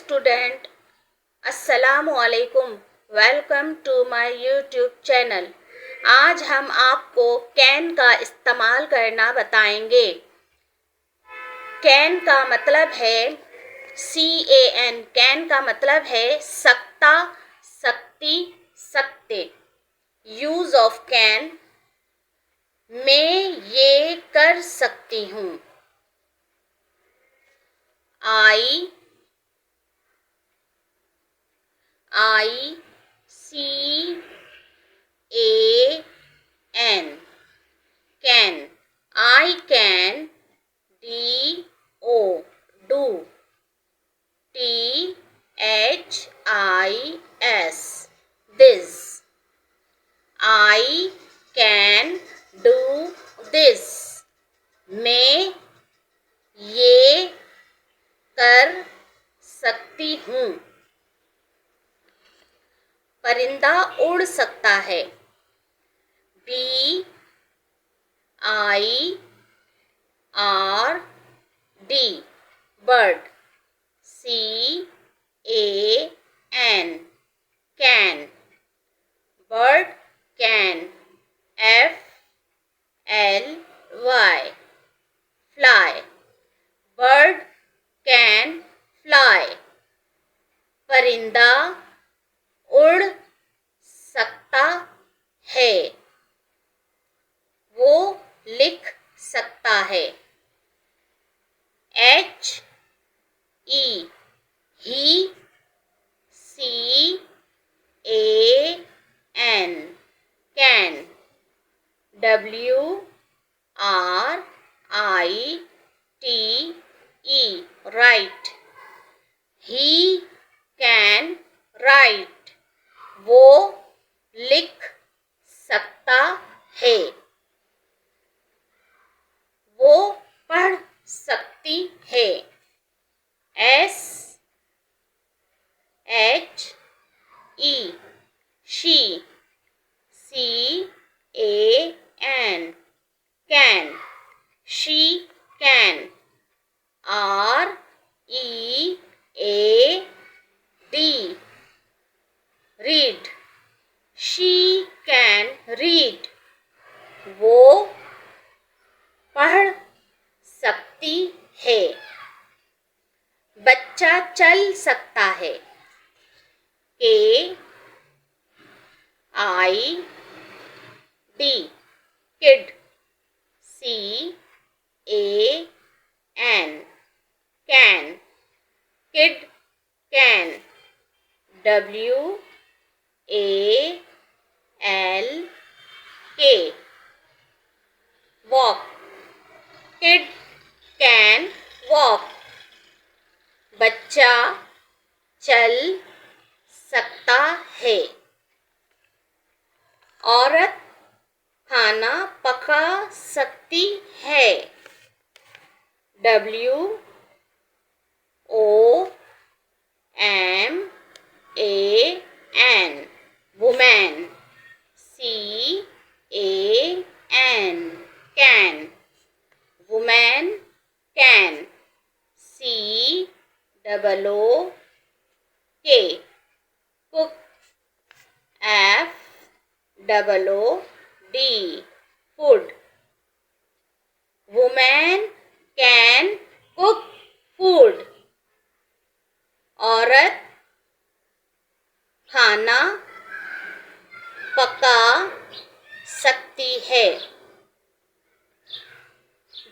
Student, अस्सलामु अलैकुम। Welcome to my YouTube channel. आज हम आपको कैन का इस्तेमाल करना बताएंगे। कैन का मतलब है CAN। कैन का मतलब है सकता, सकती, सकते। यूज ऑफ कैन, मैं ये कर सकती हूँ। ICAN, can, I can, do, THIS, this, I can do this, मैं ये कर सकती हूँ। परिंदा उड़ सकता है। BIRD, bird, CAN, can, bird can, FLY, fly, bird can fly, परिंदा उड़ सकता है। वो लिख सकता है। HE, he, CAN, can, WRITE, write, he can write, वो लिख सकता है। वो पढ़ सकती है। SHE, she, CAN, can, she can, READ, read, she can read, वो पढ़ सकती है। बच्चा चल सकता है। KID, kid, CAN, can, kid can, WALK, walk, kid can walk, बच्चा चल सकता है। औरत खाना पका सकती है। WOMAN, woman, CAN, can, woman can, COOK, cook, FOOD, food, woman can cook food, औरत खाना पका सकती है।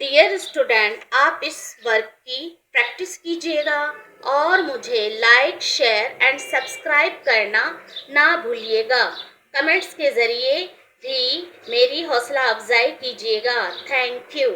डियर स्टूडेंट, आप इस वर्क की प्रैक्टिस कीजिएगा और मुझे लाइक, शेयर एंड सब्सक्राइब करना ना भूलिएगा। कमेंट्स के ज़रिए भी मेरी हौसला अफजाई कीजिएगा। Thank you.